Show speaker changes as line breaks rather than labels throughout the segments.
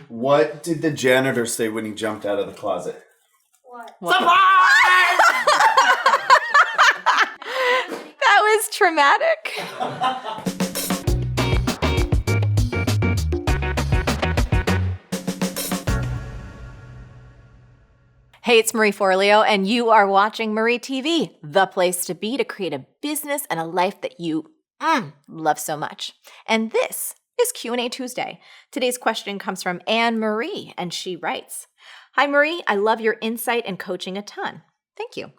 What did the janitor say when he jumped out of the closet?
What?
Surprise! That was traumatic. Hey, it's Marie Forleo, and you are watching Marie TV, the place to be to create a business and a life that you love so much. And this is Q&A Tuesday. Today's question comes from Anne Marie, and she writes, "Hi, Marie. I love your insight and coaching a ton. Thank you.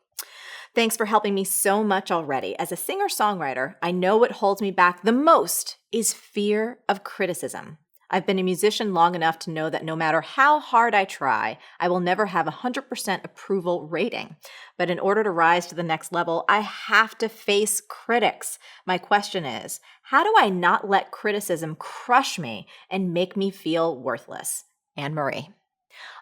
Thanks for helping me so much already. As a singer-songwriter, I know what holds me back the most is fear of criticism. I've been a musician long enough to know that no matter how hard I try, I will never have a 100% approval rating. But in order to rise to the next level, I have to face critics. My question is, how do I not let criticism crush me and make me feel worthless?" Anne Marie.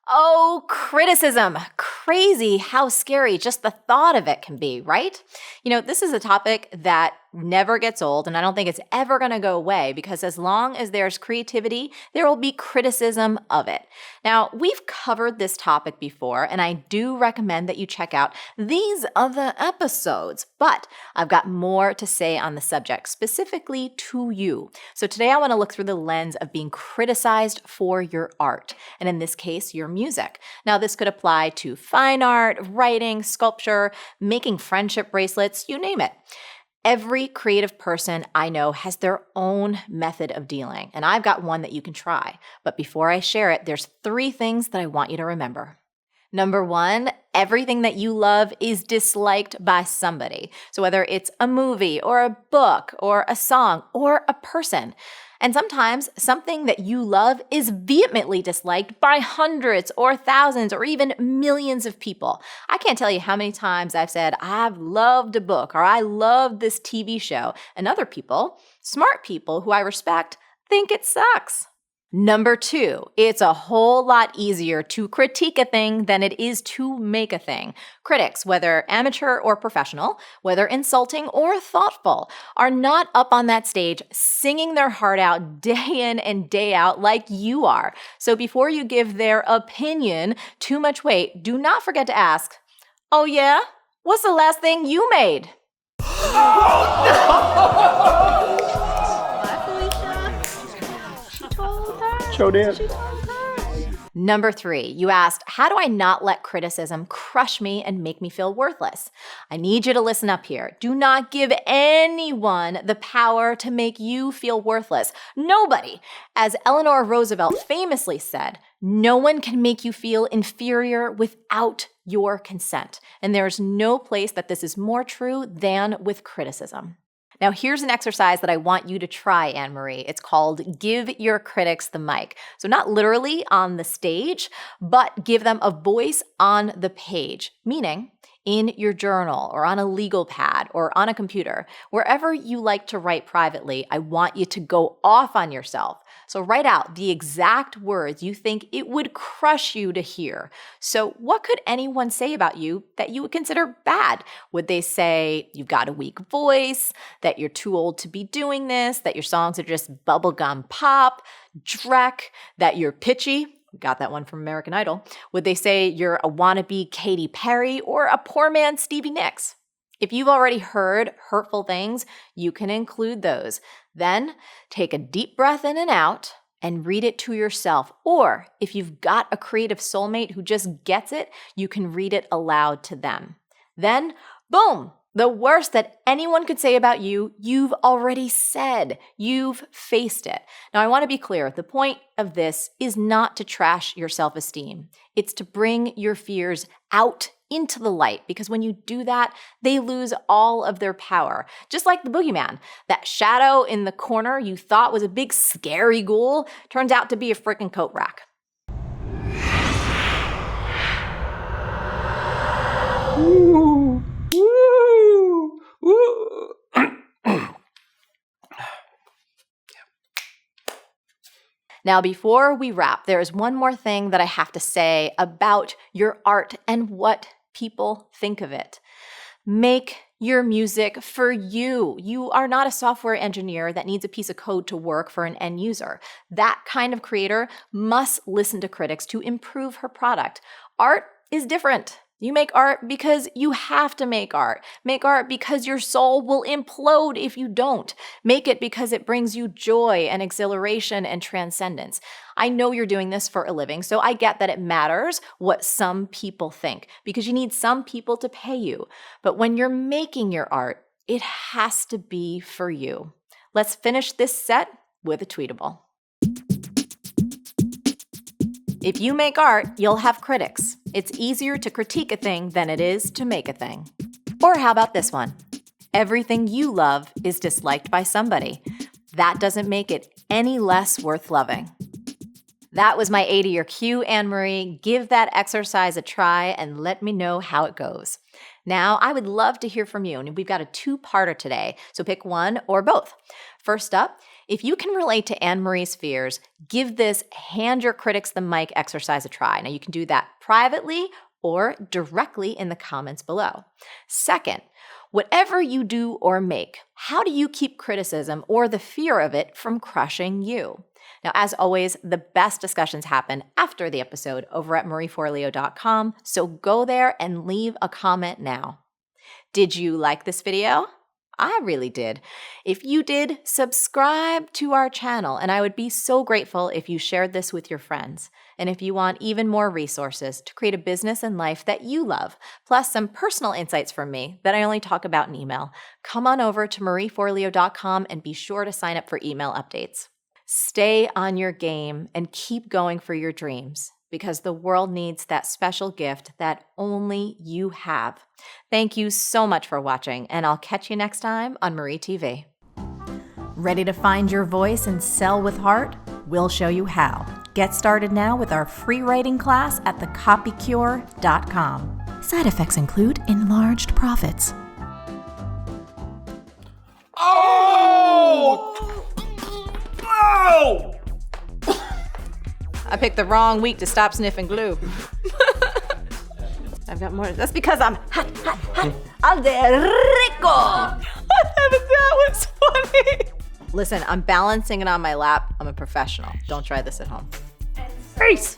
Oh, criticism. Crazy how scary just the thought of it can be, right? You know, this is a topic that never gets old, and I don't think it's ever going to go away because as long as there's creativity, there will be criticism of it. Now, we've covered this topic before, and I do recommend that you check out these other episodes, but I've got more to say on the subject, specifically to you. So today I want to look through the lens of being criticized for your art, and in this case, your music. Now, this could apply to fine art, writing, sculpture, making friendship bracelets, you name it. Every creative person I know has their own method of dealing, and I've got one that you can try. But before I share it, there's 3 things that I want you to remember. Number 1, everything that you love is disliked by somebody. So whether it's a movie or a book or a song or a person. And sometimes something that you love is vehemently disliked by hundreds or thousands or even millions of people. I can't tell you how many times I've said, I've loved a book or I love this TV show. And other people, smart people who I respect, think it sucks. Number 2, it's a whole lot easier to critique a thing than it is to make a thing. Critics, whether amateur or professional, whether insulting or thoughtful, are not up on that stage singing their heart out day in and day out like you are. So before you give their opinion too much weight, do not forget to ask, "Oh yeah? What's the last thing you made?"
Show did.
Number 3, you asked, how do I not let criticism crush me and make me feel worthless? I need you to listen up here. Do not give anyone the power to make you feel worthless. Nobody. As Eleanor Roosevelt famously said, no one can make you feel inferior without your consent. And there's no place that this is more true than with criticism. Now, here's an exercise that I want you to try, Anne Marie. It's called Give Your Critics the Mic. So not literally on the stage, but give them a voice on the page, meaning in your journal or on a legal pad or on a computer. Wherever you like to write privately, I want you to go off on yourself. So write out the exact words you think it would crush you to hear. So what could anyone say about you that you would consider bad? Would they say you've got a weak voice, that you're too old to be doing this, that your songs are just bubblegum pop, dreck, that you're pitchy? Got that one from American Idol. Would they say you're a wannabe Katy Perry or a poor man Stevie Nicks? If you've already heard hurtful things, you can include those. Then take a deep breath in and out and read it to yourself. Or if you've got a creative soulmate who just gets it, you can read it aloud to them. Then, boom! The worst that anyone could say about you, you've already said. You've faced it. Now, I want to be clear. The point of this is not to trash your self-esteem. It's to bring your fears out into the light, because when you do that, they lose all of their power. Just like the boogeyman, that shadow in the corner you thought was a big scary ghoul turns out to be a freaking coat rack.
Ooh. Woo! Woo!
Now, before we wrap, there is one more thing that I have to say about your art and what people think of it. Make your music for you. You are not a software engineer that needs a piece of code to work for an end user. That kind of creator must listen to critics to improve her product. Art is different. You make art because you have to make art. Make art because your soul will implode if you don't. Make it because it brings you joy and exhilaration and transcendence. I know you're doing this for a living, so I get that it matters what some people think because you need some people to pay you. But when you're making your art, it has to be for you. Let's finish this set with a tweetable. If you make art, you'll have critics. It's easier to critique a thing than it is to make a thing. Or how about this one? Everything you love is disliked by somebody. That doesn't make it any less worth loving. That was my A to your Q, Anne-Marie. Give that exercise a try and let me know how it goes. Now, I would love to hear from you, and we've got a two-parter today, so pick one or both. First up, if you can relate to Anne-Marie's fears, give this hand your critics the mic exercise a try. Now, you can do that privately or directly in the comments below. Second, whatever you do or make, how do you keep criticism or the fear of it from crushing you? Now, as always, the best discussions happen after the episode over at marieforleo.com, so go there and leave a comment now. Did you like this video? I really did. If you did, subscribe to our channel, and I would be so grateful if you shared this with your friends. And if you want even more resources to create a business and life that you love, plus some personal insights from me that I only talk about in email, come on over to marieforleo.com and be sure to sign up for email updates. Stay on your game and keep going for your dreams, because the world needs that special gift that only you have. Thank you so much for watching, and I'll catch you next time on Marie TV. Ready to find your voice and sell with heart? We'll show you how. Get started now with our free writing class at thecopycure.com. Side effects include enlarged profits.
Oh! Oh!
I picked the wrong week to stop sniffing glue. I've got more. That's because I'm hot. I'm de rico. That was funny. Listen, I'm balancing it on my lap. I'm a professional. Don't try this at home. Peace.